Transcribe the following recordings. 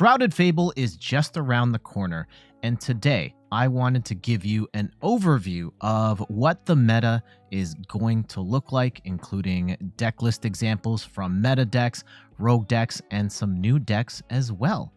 Shrouded Fable is just around the corner, and today I wanted to give you an overview of what the meta is going to look like, including deck list examples from meta decks, rogue decks, and some new decks as well.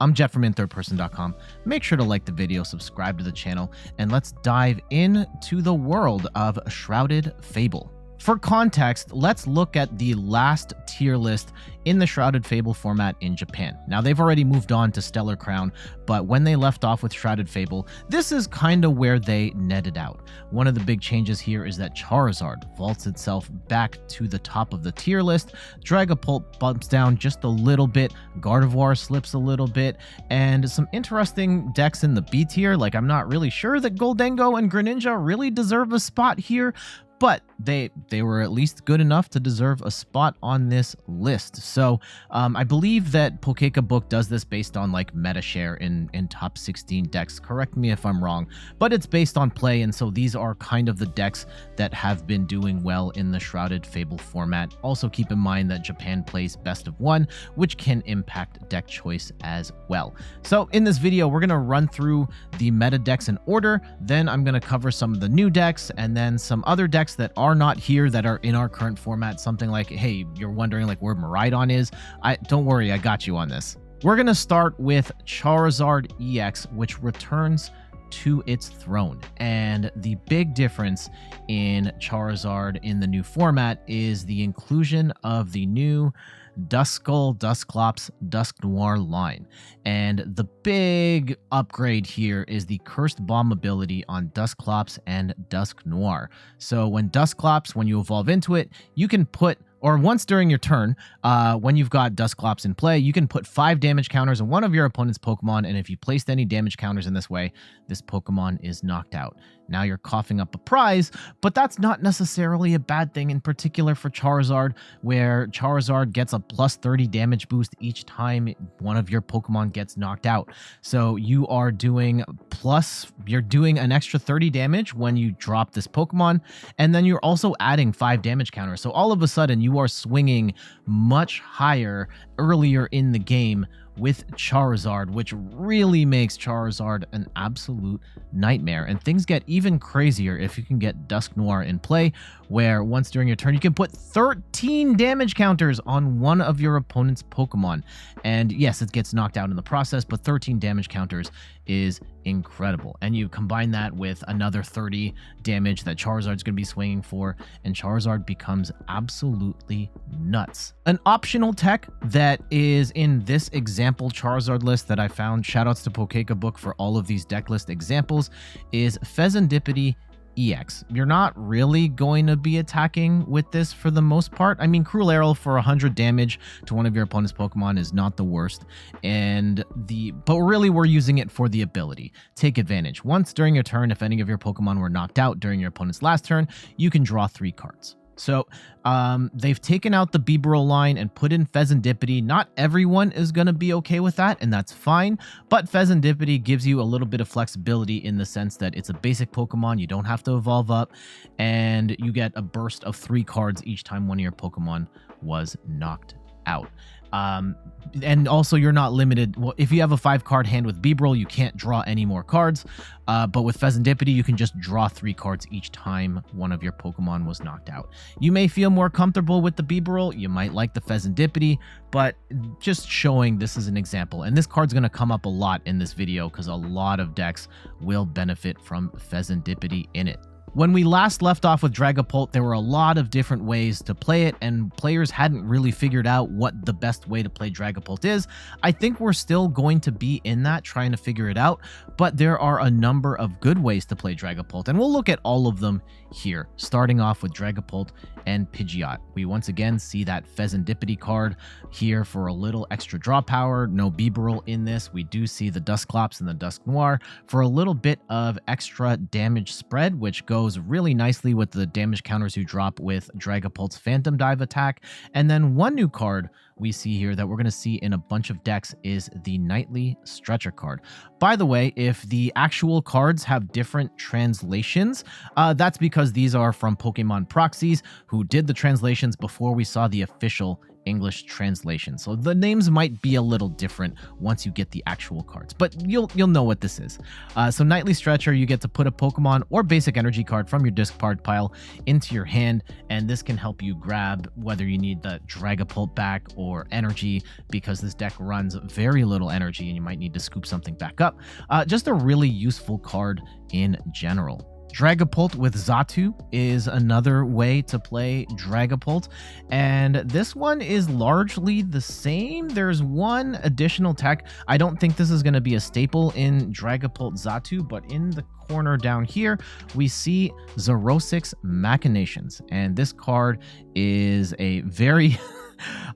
I'm Jeff from inthirdperson.com. Make sure to like the video, subscribe to the channel, and let's dive into the world of Shrouded Fable. For context, let's look at the last tier list in the Shrouded Fable format in Japan. Now, they've already moved on to Stellar Crown, but when they left off with Shrouded Fable, this is kind of where they netted out. One of the big changes here is that Charizard vaults itself back to the top of the tier list, Dragapult bumps down just a little bit, Gardevoir slips a little bit, and some interesting decks in the B tier. Like, I'm not really sure that Goldengo and Greninja really deserve a spot here, but they were at least good enough to deserve a spot on this list. So I believe that Book does this based on like meta share in top 16 decks. Correct me if I'm wrong, but it's based on play, and so these are kind of the decks that have been doing well in the Shrouded Fable format. Also keep in mind that Japan plays best of one, which can impact deck choice as well. So in this video, we're going to run through the meta decks in order, then I'm going to cover some of the new decks, and then some other decks that are not here that are in our current format. Something like, hey, you're wondering like where Miraidon is. Don't worry, I got you on this. We're going to start with Charizard EX, which returns to its throne. And the big difference in Charizard in the new format is the inclusion of the new Duskull, Dusclops, Dusknoir line. And the big upgrade here is the Cursed Bomb ability on Dusclops and Dusknoir. So when Dusclops, when you evolve into it, you can put, or once during your turn, when you've got Dusclops in play, you can put 5 damage counters on one of your opponent's Pokemon, and if you placed any damage counters in this way, this Pokemon is knocked out. Now you're coughing up a prize, but that's not necessarily a bad thing, in particular for Charizard, where Charizard gets a plus 30 damage boost each time one of your Pokemon gets knocked out. So you are doing you're doing an extra 30 damage when you drop this Pokemon, and then you're also adding 5 damage counters. So all of a sudden, you are swinging much higher earlier in the game with Charizard, which really makes Charizard an absolute nightmare. And things get even crazier if you can get Dusknoir in play, where once during your turn, you can put 13 damage counters on one of your opponent's Pokemon. And yes, it gets knocked out in the process, but 13 damage counters is incredible. And you combine that with another 30 damage that Charizard's going to be swinging for, and Charizard becomes absolutely nuts. An optional tech that is in this example Charizard list that I found, shoutouts to Book for all of these deck list examples, is Fezandipiti EX. You're not really going to be attacking with this for the most part. I mean, Cruel Arrow for 100 damage to one of your opponent's Pokemon is not the worst, but really we're using it for the ability. Take advantage. Once during your turn, if any of your Pokemon were knocked out during your opponent's last turn, you can draw 3 cards. So they've taken out the Bibarel line and put in Fezandipiti. Not everyone is going to be okay with that, and that's fine. But Fezandipiti gives you a little bit of flexibility in the sense that it's a basic Pokemon. You don't have to evolve up, and you get a burst of 3 cards each time one of your Pokemon was knocked out. And also you're not limited. Well, if you have a 5-card hand with Bibarel, you can't draw any more cards. But with Fezandipiti, you can just draw 3 cards each time one of your Pokemon was knocked out. You may feel more comfortable with the Bibarel. You might like the Fezandipiti, but just showing this is an example. And this card's going to come up a lot in this video because a lot of decks will benefit from Fezandipiti in it. When we last left off with Dragapult, there were a lot of different ways to play it, and players hadn't really figured out what the best way to play Dragapult is. I think we're still going to be in that, trying to figure it out, but there are a number of good ways to play Dragapult, and we'll look at all of them here, starting off with Dragapult and Pidgeot. We once again see that Fezandipiti card here for a little extra draw power. No Bibarel in this. We do see the Dusclops and the Dusknoir for a little bit of extra damage spread, which goes really nicely with the damage counters you drop with Dragapult's Phantom Dive attack. And then one new card we see here that we're going to see in a bunch of decks is the Nightly Stretcher card. By the way, if the actual cards have different translations, that's because these are from Pokemon Proxies, who did the translations before we saw the official English translation. So the names might be a little different once you get the actual cards, but you'll know what this is. So Nightly Stretcher, you get to put a Pokemon or basic energy card from your discard pile into your hand, and this can help you grab whether you need the Dragapult back or energy, because this deck runs very little energy and you might need to scoop something back up. Just a really useful card in general. Dragapult with Xatu is another way to play Dragapult, and this one is largely the same. There's one additional tech. I don't think this is going to be a staple in Dragapult Xatu, but in the corner down here, we see Xerosic's Machinations, and this card is a very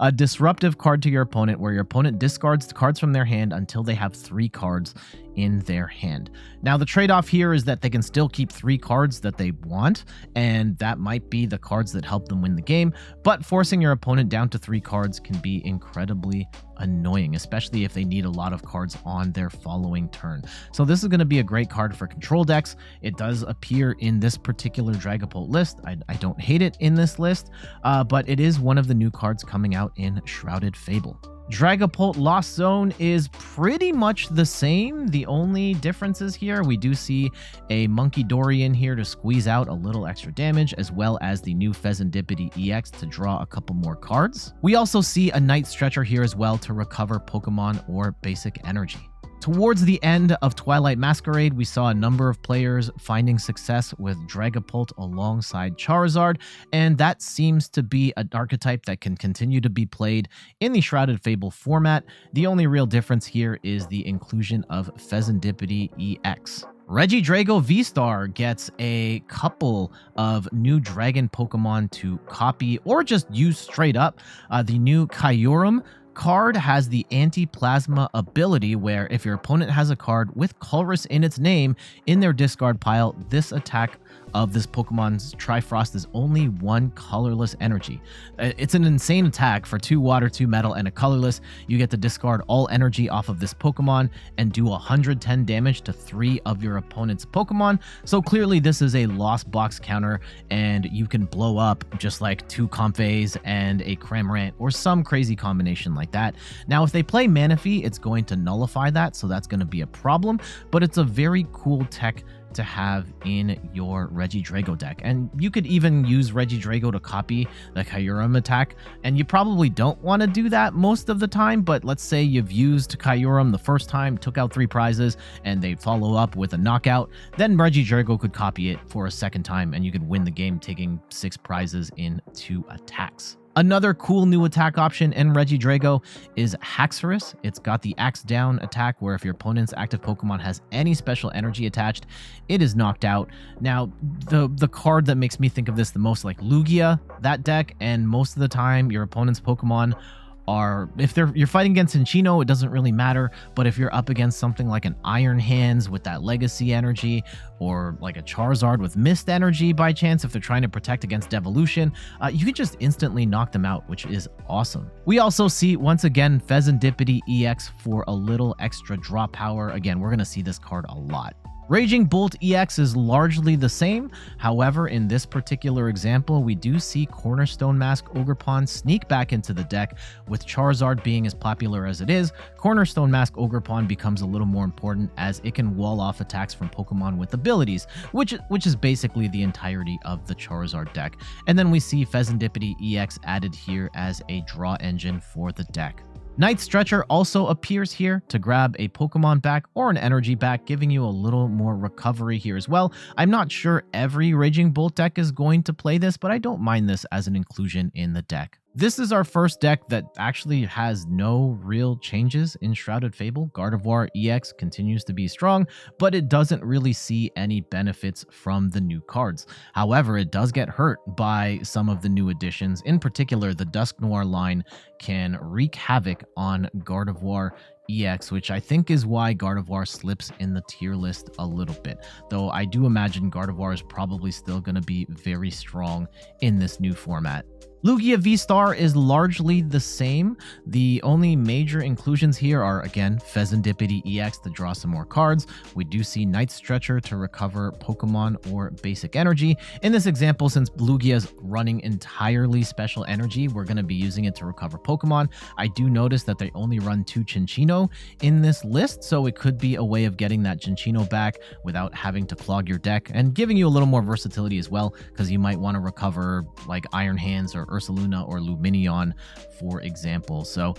a disruptive card to your opponent, where your opponent discards the cards from their hand until they have 3 cards in their hand. Now, the trade-off here is that they can still keep 3 cards that they want, and that might be the cards that help them win the game, but forcing your opponent down to 3 cards can be incredibly annoying, especially if they need a lot of cards on their following turn. So this is going to be a great card for control decks. It does appear in this particular Dragapult list. I don't hate it in this list, but it is one of the new cards coming out in Shrouded Fable. Dragapult Lost Zone is pretty much the same. The only differences here, we do see a Monkey Dory in here to squeeze out a little extra damage, as well as the new Pheasantipede EX to draw a couple more cards. We also see a Night Stretcher here as well to recover Pokemon or basic energy. Towards the end of Twilight Masquerade, we saw a number of players finding success with Dragapult alongside Charizard, and that seems to be an archetype that can continue to be played in the Shrouded Fable format. The only real difference here is the inclusion of Pheasantipede EX. Regidrago V-Star gets a couple of new dragon Pokemon to copy or just use straight up. The new Kyurem card has the anti-plasma ability, where if your opponent has a card with Colress in its name in their discard pile, this attack of this Pokemon's Trifrost is only 1 colorless energy. It's an insane attack for 2 water, 2 metal, and a colorless. You get to discard all energy off of this Pokemon and do 110 damage to 3 of your opponent's Pokemon. So clearly this is a Lost Box counter, and you can blow up just like 2 Comfeys and a Cramorant or some crazy combination like that. Now, if they play Manaphy, it's going to nullify that, so that's going to be a problem, but it's a very cool tech to have in your Regidrago deck. And you could even use Regidrago to copy the Kyurem attack, and you probably don't want to do that most of the time, but let's say you've used Kyurem the first time, took out 3 prizes, and they follow up with a knockout, then Regidrago could copy it for a second time, and you could win the game taking 6 prizes in 2 attacks. Another cool new attack option in Regidrago is Haxorus. It's got the Axe Down attack, where if your opponent's active Pokemon has any special energy attached, it is knocked out. Now, the card that makes me think of this the most, like Lugia, that deck, and most of the time your opponent's Pokemon are, if you're fighting against Cinccino, it doesn't really matter, but if you're up against something like an Iron Hands with that legacy energy, or like a Charizard with mist energy by chance, if they're trying to protect against Devolution, you can just instantly knock them out, which is awesome. We also see, once again, Pheasantipede EX for a little extra draw power. Again, we're going to see this card a lot. Raging Bolt EX is largely the same. However, in this particular example, we do see Cornerstone Mask Ogerpon sneak back into the deck. With Charizard being as popular as it is, Cornerstone Mask Ogerpon becomes a little more important, as it can wall off attacks from Pokemon with abilities, which is basically the entirety of the Charizard deck. And then we see Pheasantipede EX added here as a draw engine for the deck. Night Stretcher also appears here to grab a Pokemon back or an energy back, giving you a little more recovery here as well. I'm not sure every Raging Bolt deck is going to play this, but I don't mind this as an inclusion in the deck. This is our first deck that actually has no real changes in Shrouded Fable. Gardevoir EX continues to be strong, but it doesn't really see any benefits from the new cards. However, it does get hurt by some of the new additions. In particular, the Dusk Noir line can wreak havoc on Gardevoir EX, which I think is why Gardevoir slips in the tier list a little bit. Though I do imagine Gardevoir is probably still going to be very strong in this new format. Lugia V-Star is largely the same. The only major inclusions here are, again, Pheasantipity EX to draw some more cards. We do see Night Stretcher to recover Pokemon or basic energy. In this example, since Lugia is running entirely special energy, we're going to be using it to recover Pokemon. I do notice that they only run 2 Chinchino in this list, so it could be a way of getting that Chinchino back without having to clog your deck and giving you a little more versatility as well, because you might want to recover like Iron Hands or Ursaluna or Luminion, for example. So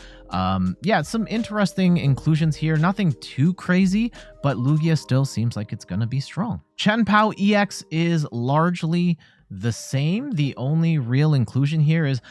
yeah, some interesting inclusions here. Nothing too crazy, but Lugia still seems like it's going to be strong. Chien-Pao EX is largely the same. The only real inclusion here is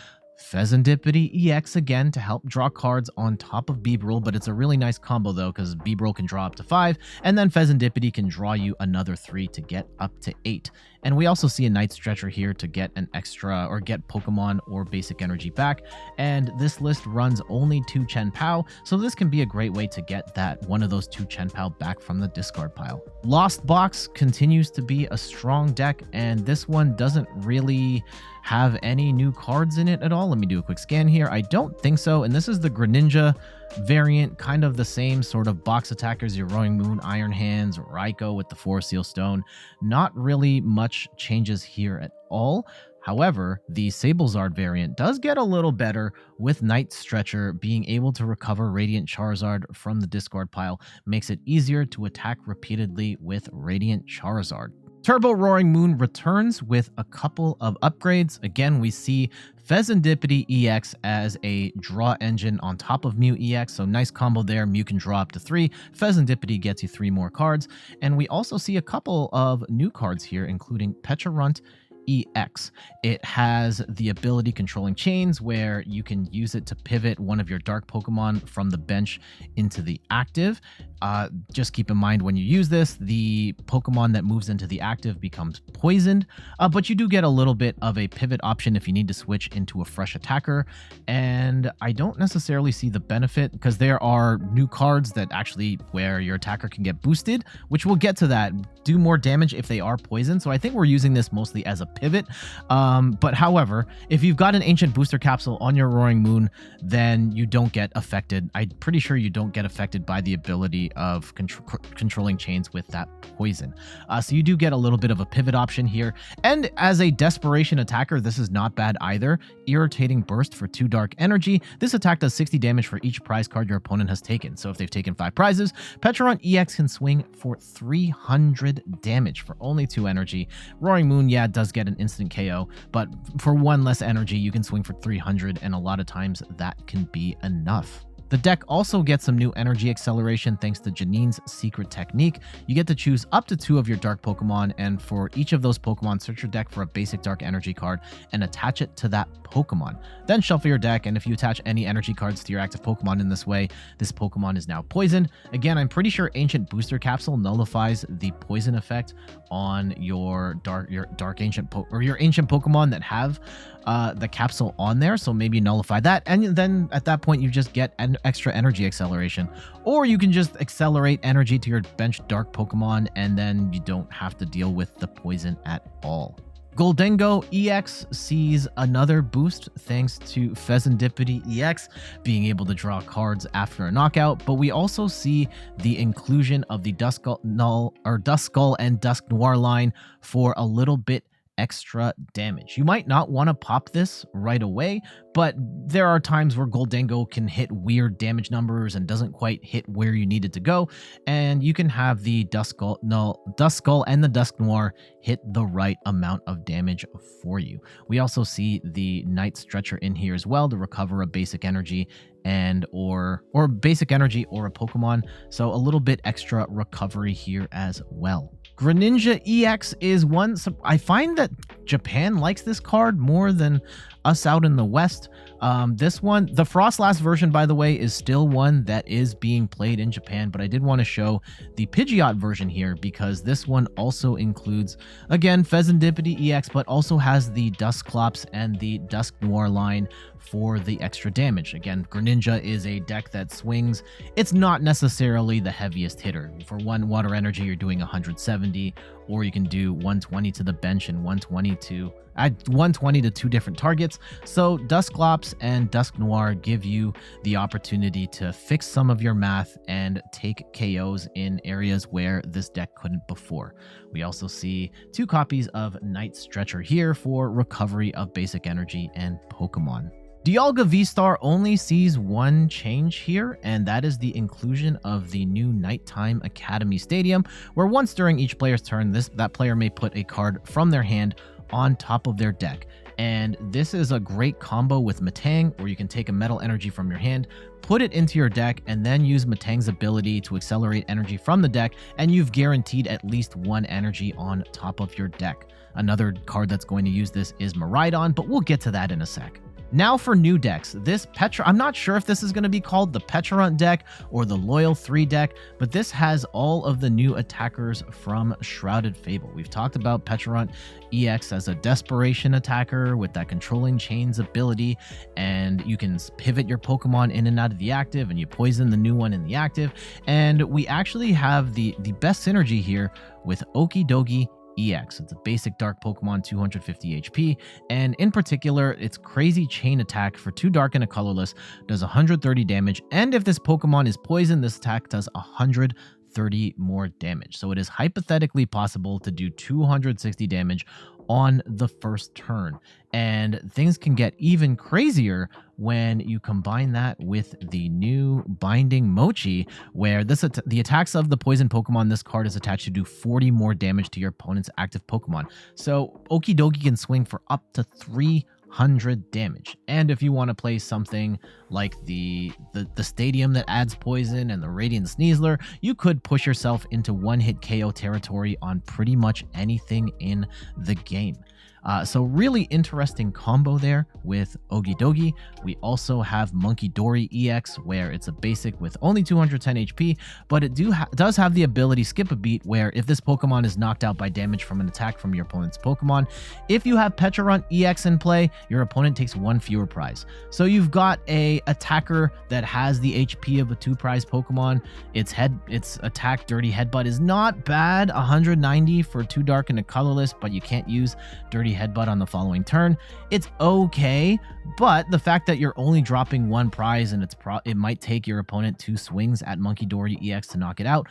Pheasantipity EX again to help draw cards on top of Beebril, but it's a really nice combo though, because Beebril can draw up to 5, and then Pheasantipity can draw you another 3 to get up to 8. And we also see a Night Stretcher here to get an extra or get Pokemon or basic energy back. And this list runs only 2 Chien-Pao, so this can be a great way to get that one of those 2 Chien-Pao back from the discard pile. Lost Box continues to be a strong deck, and this one doesn't really have any new cards in it at all. Let me do a quick scan here. I don't think so. And this is the Greninja variant, kind of the same sort of box attackers, your Roaring Moon, Iron Hands, Raikou with the Forest Seal Stone. Not really much changes here at all. However, the Sablezard variant does get a little better with Night Stretcher. Being able to recover Radiant Charizard from the discard pile makes it easier to attack repeatedly with Radiant Charizard. Turbo Roaring Moon returns with a couple of upgrades. Again, we see Pheasantipity EX as a draw engine on top of Mew EX, so nice combo there. Mew can draw up to 3. Pheasantipity gets you 3 more cards. And we also see a couple of new cards here, including Pecharunt EX. It has the ability Controlling Chains, where you can use it to pivot one of your dark Pokemon from the bench into the active. Just keep in mind when you use this, the Pokemon that moves into the active becomes poisoned, but you do get a little bit of a pivot option if you need to switch into a fresh attacker. And I don't necessarily see the benefit, because there are new cards that actually where your attacker can get boosted, which we'll get to that, do more damage if they are poisoned. So I think we're using this mostly as a pivot. But however, if you've got an Ancient Booster Capsule on your Roaring Moon, then you don't get affected. I'm pretty sure you don't get affected by the ability of Controlling Chains with that poison. So you do get a little bit of a pivot option here. And as a desperation attacker, this is not bad either. Irritating Burst for 2 dark energy. This attack does 60 damage for each prize card your opponent has taken. So if they've taken 5 prizes, Pecharunt EX can swing for 300 damage for only 2 energy. Roaring Moon, yeah, does get an instant KO, but for 1 less energy, you can swing for 300, and a lot of times that can be enough. The deck also gets some new energy acceleration thanks to Janine's secret technique. You get to choose up to 2 of your dark Pokemon, and for each of those Pokemon, search your deck for a basic dark energy card and attach it to that Pokemon. Then shuffle your deck, and if you attach any energy cards to your active Pokemon in this way, this Pokemon is now poisoned. Again, I'm pretty sure Ancient Booster Capsule nullifies the poison effect on your ancient Pokemon that have the capsule on there, so maybe nullify that, and then at that point you just get an extra energy acceleration. Or you can just accelerate energy to your bench dark Pokemon, and then you don't have to deal with the poison at all. Goldengo EX sees another boost thanks to Pheasantipity EX being able to draw cards after a knockout, but we also see the inclusion of the Duskull and Dusk Noir line for a little bit extra damage. You might not want to pop this right away, but there are times where Goldengo can hit weird damage numbers and doesn't quite hit where you need it to go, and you can have the Duskull and the Dusk Noir hit the right amount of damage for you. We also see the Night Stretcher in here as well to recover a basic energy or basic energy or a Pokemon, so a little bit extra recovery here as well. Greninja EX is one. I find that Japan likes this card more than us out in the West. This one, the Frostlass version, by the way, is still one that is being played in Japan, but I did want to show the Pidgeot version here because this one also includes, again, Pheasantipity EX, but also has the Dusclops and the Dusk Noir line for the extra damage. Again, Greninja is a deck that swings. It's not necessarily the heaviest hitter. For 1 water energy, you're doing 170, or you can do 120 to the bench and 120 to add 120 to 2 different targets. So Dusclops and Dusk Noir give you the opportunity to fix some of your math and take KOs in areas where this deck couldn't before. We also see 2 copies of Night Stretcher here for recovery of basic energy and Pokemon. Dialga V-Star only sees one change here, and that is the inclusion of the new Nighttime Academy Stadium, where once during each player's turn, that player may put a card from their hand on top of their deck. And this is a great combo with Metang, where you can take a metal energy from your hand, put it into your deck, and then use Metang's ability to accelerate energy from the deck, and you've guaranteed at least 1 energy on top of your deck. Another card that's going to use this is Miraidon, but we'll get to that in a sec. Now for new decks, I'm not sure if this is going to be called the Pecharunt deck or the Loyal 3 deck, but this has all of the new attackers from Shrouded Fable. We've talked about Pecharunt EX as a desperation attacker with that controlling chains ability, and you can pivot your Pokemon in and out of the active, and you poison the new one in the active. And we actually have the best synergy here with Okidogi EX. It's a basic dark Pokemon, 250 HP, and in particular, its crazy chain attack for 2 dark and a colorless does 130 damage, and if this Pokemon is poisoned, this attack does 130 more damage. So it is hypothetically possible to do 260 damage on the first turn, and things can get even crazier when you combine that with the new Binding Mochi, where the attacks of the poison Pokemon this card is attached to do 40 more damage to your opponent's active Pokemon. So Okidogi can swing for up to 300 damage. And if you want to play something like the Stadium that adds poison and the Radiant Sneasler, you could push yourself into 1-hit KO territory on pretty much anything in the game. So really interesting combo there with Okidogi. We also have Munkidori EX, where it's a basic with only 210 HP, but it does have the ability Skip a Beat, where if this Pokemon is knocked out by damage from an attack from your opponent's Pokemon, if you have Pecharunt EX in play, your opponent takes 1 fewer prize. So you've got a attacker that has the HP of a 2-prize Pokemon. Its attack Dirty Headbutt is not bad, 190 for 2 dark and a colorless, but you can't use Dirty Headbutt on the following turn. It's okay, but the fact that you're only dropping 1 prize and it might take your opponent 2 swings at Munkidori EX to knock it out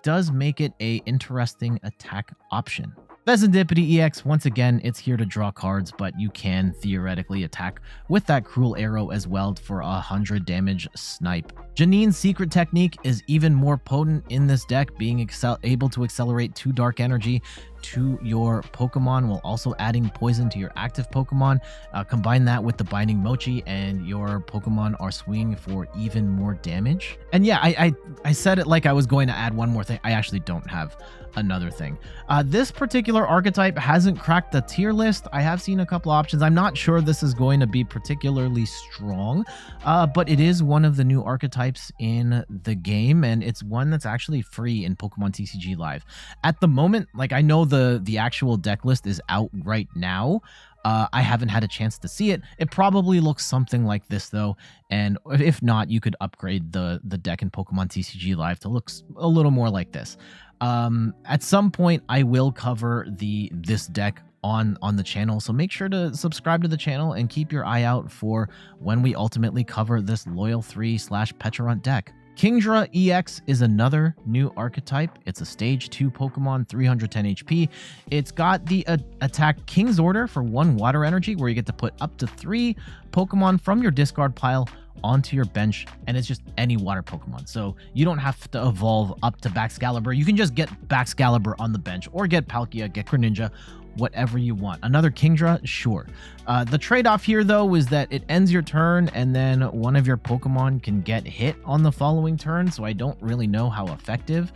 does make it a interesting attack option. Vesindipity EX, once again, it's here to draw cards, but you can theoretically attack with that Cruel Arrow as well for 100 damage snipe. Janine's Secret Technique is even more potent in this deck, being able to accelerate 2 dark energy to your Pokemon while also adding poison to your active Pokemon. Combine that with the Binding Mochi and your Pokemon are swinging for even more damage. And yeah, I said it like I was going to add one more thing. I actually don't have another thing. This particular archetype hasn't cracked the tier list. I have seen a couple options. I'm not sure this is going to be particularly strong, but it is one of the new archetypes in the game, and it's one that's actually free in Pokemon TCG Live. At the moment, like, I know the actual deck list is out right now. I haven't had a chance to see it. It probably looks something like this though, and if not, you could upgrade the deck in Pokemon TCG Live to look a little more like this. At some point, I will cover this deck on the channel, so make sure to subscribe to the channel and keep your eye out for when we ultimately cover this Loyal 3/Pecharunt deck. Kingdra EX is another new archetype. It's a stage 2 Pokemon, 310 HP. It's got the attack King's Order for 1 water energy, where you get to put up to 3 Pokemon from your discard pile onto your bench, and it's just any water Pokemon. So you don't have to evolve up to Baxcalibur. You can just get Baxcalibur on the bench, or get Palkia, get Greninja, whatever you want. Another Kingdra, sure. The trade-off here, though, is that it ends your turn, and then one of your Pokemon can get hit on the following turn, so I don't really know how effective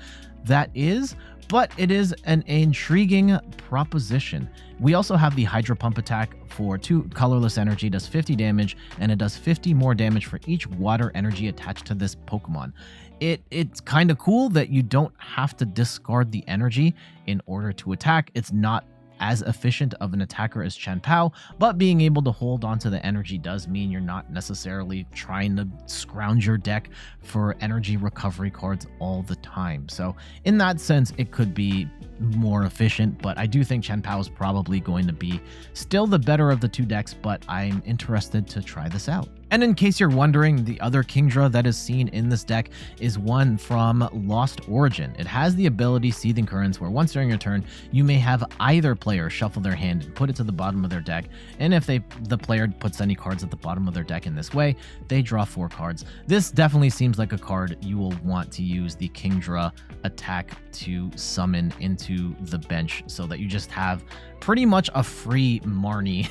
that is, but it is an intriguing proposition. We also have the Hydro Pump attack for 2 colorless energy, does 50 damage, and it does 50 more damage for each water energy attached to this Pokemon. It's kind of cool that you don't have to discard the energy in order to attack. It's not as efficient of an attacker as Chien-Pao, but being able to hold onto the energy does mean you're not necessarily trying to scrounge your deck for energy recovery cards all the time. So in that sense, it could be more efficient, but I do think Chen Pao is probably going to be still the better of the two decks, but I'm interested to try this out. And in case you're wondering, the other Kingdra that is seen in this deck is one from Lost Origin. It has the ability Seething Currents, where once during your turn, you may have either player shuffle their hand and put it to the bottom of their deck, and if the player puts any cards at the bottom of their deck in this way, they draw 4 cards. This definitely seems like a card you will want to use the Kingdra attack to summon into the bench, so that you just have pretty much a free Marnie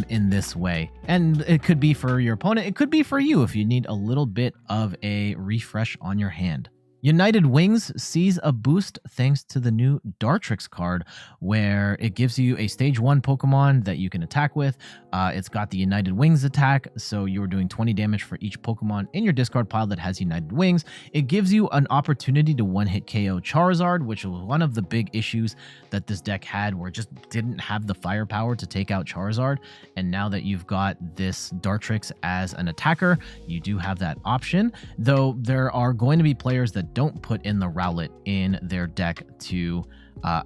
in this way. And it could be for your opponent, it could be for you if you need a little bit of a refresh on your hand. United Wings sees a boost thanks to the new Dartrix card, where it gives you a stage 1 Pokemon that you can attack with. It's got the United Wings attack, so you're doing 20 damage for each Pokemon in your discard pile that has United Wings. It gives you an opportunity to one-hit KO Charizard, which was one of the big issues that this deck had, where it just didn't have the firepower to take out Charizard. And now that you've got this Dartrix as an attacker, you do have that option, though there are going to be players that don't put in the Rowlet in their deck to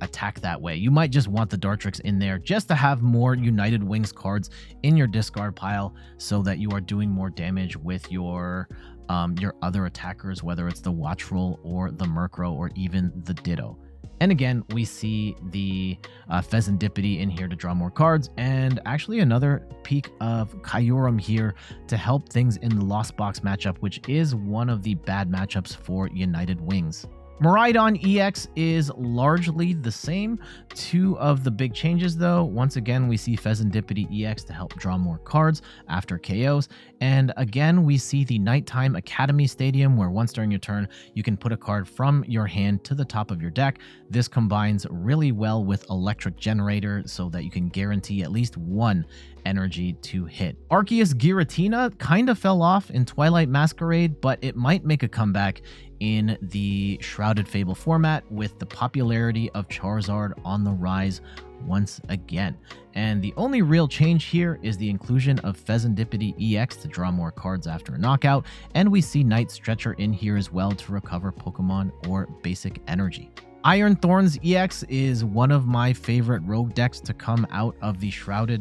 attack that way. You might just want the Dartrix in there just to have more United Wings cards in your discard pile, so that you are doing more damage with your other attackers, whether it's the Watchful or the Murkrow or even the Ditto. And again, we see the Pheasantipity in here to draw more cards, and actually another peek of Kyurem here to help things in the Lost Box matchup, which is one of the bad matchups for United Wings. Miraidon EX is largely the same. 2 of the big changes, though. Once again, we see Pheasantipity EX to help draw more cards after KOs. And again, we see the Nighttime Academy Stadium, where once during your turn, you can put a card from your hand to the top of your deck. This combines really well with Electric Generator, so that you can guarantee at least 1 energy to hit. Arceus Giratina kind of fell off in Twilight Masquerade, but it might make a comeback in the Shrouded Fable format, with the popularity of Charizard on the rise once again. And the only real change here is the inclusion of Pheasantipity EX to draw more cards after a knockout, and we see Night Stretcher in here as well to recover Pokemon or basic energy. Iron Thorns EX is one of my favorite rogue decks to come out of the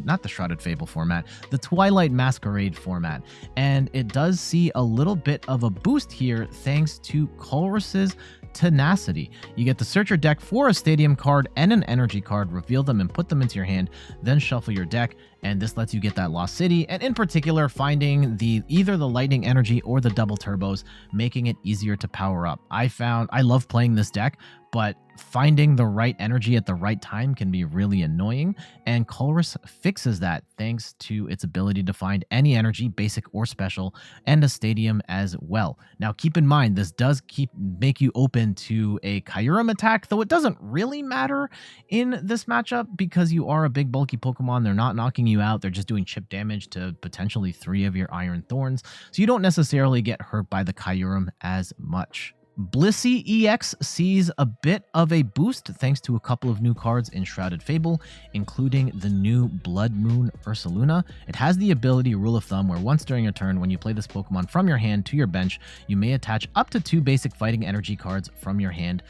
not the Shrouded Fable format, the Twilight Masquerade format. And it does see a little bit of a boost here thanks to Colress's Tenacity. You get to search your deck for a Stadium card and an Energy card, reveal them and put them into your hand, then shuffle your deck, and this lets you get that Lost City, and in particular finding either the Lightning Energy or the Double Turbos, making it easier to power up. I love playing this deck, but finding the right energy at the right time can be really annoying, and Colress fixes that thanks to its ability to find any energy, basic or special, and a Stadium as well. Now keep in mind, this does make you open to a Kyurem attack, though it doesn't really matter in this matchup because you are a big bulky Pokemon. They're not knocking you out, they're just doing chip damage to potentially 3 of your Iron Thorns, so you don't necessarily get hurt by the Kyurem as much. Blissey EX sees a bit of a boost thanks to a couple of new cards in Shrouded Fable, including the new Blood Moon Ursaluna. It has the ability Rule of Thumb, where once during a turn, when you play this Pokemon from your hand to your bench, you may attach up to 2 basic fighting energy cards from your hand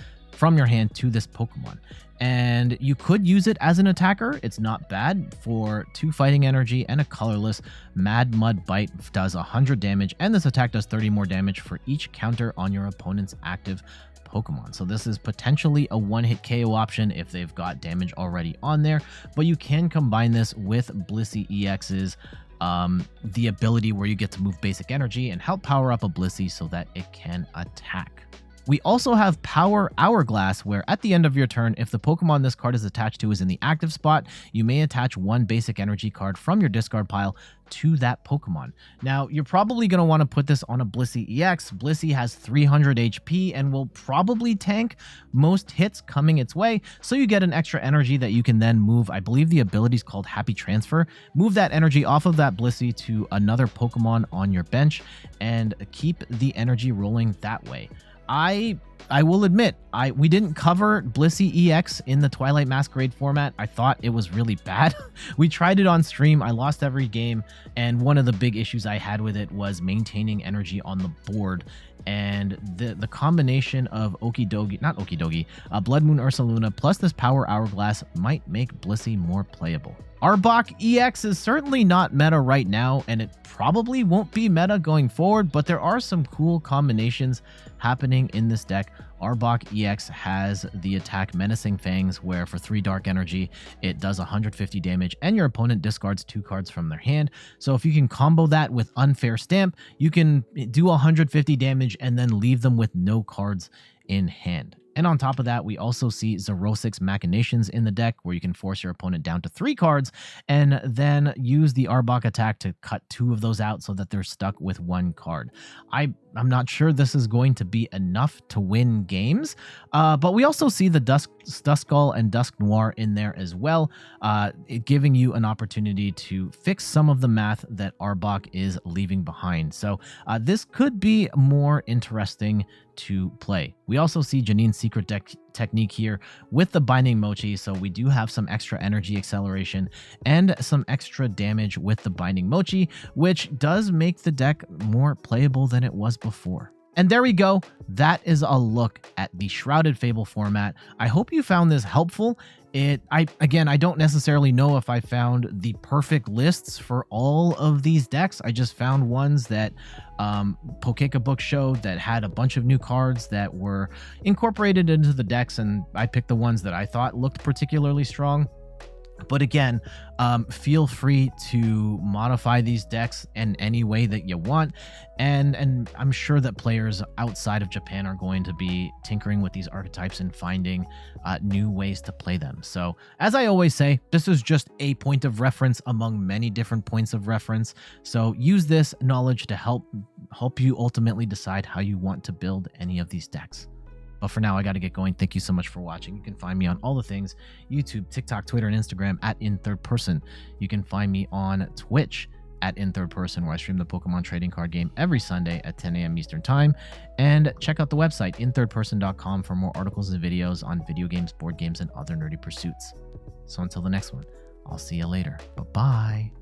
to this Pokemon. And you could use it as an attacker. It's not bad. For 2 fighting energy and a colorless, Mad Mud Bite does 100 damage, and this attack does 30 more damage for each counter on your opponent's active Pokemon. So this is potentially a one-hit KO option if they've got damage already on there, but you can combine this with Blissey EX's the ability where you get to move basic energy and help power up a Blissey so that it can attack. We also have Power Hourglass, where at the end of your turn, if the Pokemon this card is attached to is in the active spot, you may attach 1 basic energy card from your discard pile to that Pokemon. Now, you're probably going to want to put this on a Blissey EX. Blissey has 300 HP and will probably tank most hits coming its way, so you get an extra energy that you can then move. I believe the ability is called Happy Transfer. Move that energy off of that Blissey to another Pokemon on your bench and keep the energy rolling that way. I will admit, we didn't cover Blissey EX in the Twilight Masquerade format. I thought it was really bad. We tried it on stream. I lost every game, and one of the big issues I had with it was maintaining energy on the board. And the combination of Blood Moon Ursaluna plus this Power Hourglass might make Blissey more playable. Arbok EX is certainly not meta right now, and it probably won't be meta going forward, but there are some cool combinations happening in this deck. Arbok EX has the attack Menacing Fangs, where for 3 dark energy, it does 150 damage, and your opponent discards 2 cards from their hand. So if you can combo that with Unfair Stamp, you can do 150 damage and then leave them with no cards in hand. And on top of that, we also see Xerosic's Machinations in the deck, where you can force your opponent down to 3 cards and then use the Arbok attack to cut 2 of those out so that they're stuck with 1 card. I'm not sure this is going to be enough to win games, but we also see the Duskull and Dusk Noir in there as well, giving you an opportunity to fix some of the math that Arbok is leaving behind. So this could be more interesting to play. We also see Janine's Secret Technique here with the Binding Mochi, so we do have some extra energy acceleration and some extra damage with the Binding Mochi, which does make the deck more playable than it was before. And there we go. That is a look at the Shrouded Fable format. I hope you found this helpful. I don't necessarily know if I found the perfect lists for all of these decks. I just found ones that Pokeka Book showed that had a bunch of new cards that were incorporated into the decks, and I picked the ones that I thought looked particularly strong. But again, feel free to modify these decks in any way that you want. And I'm sure that players outside of Japan are going to be tinkering with these archetypes and finding new ways to play them. So as I always say, this is just a point of reference among many different points of reference. So use this knowledge to help you ultimately decide how you want to build any of these decks. But for now, I got to get going. Thank you so much for watching. You can find me on all the things: YouTube, TikTok, Twitter, and Instagram at InThirdPerson. You can find me on Twitch at InThirdPerson, where I stream the Pokemon trading card game every Sunday at 10 a.m. Eastern Time. And check out the website, inthirdperson.com, for more articles and videos on video games, board games, and other nerdy pursuits. So until the next one, I'll see you later. Bye-bye.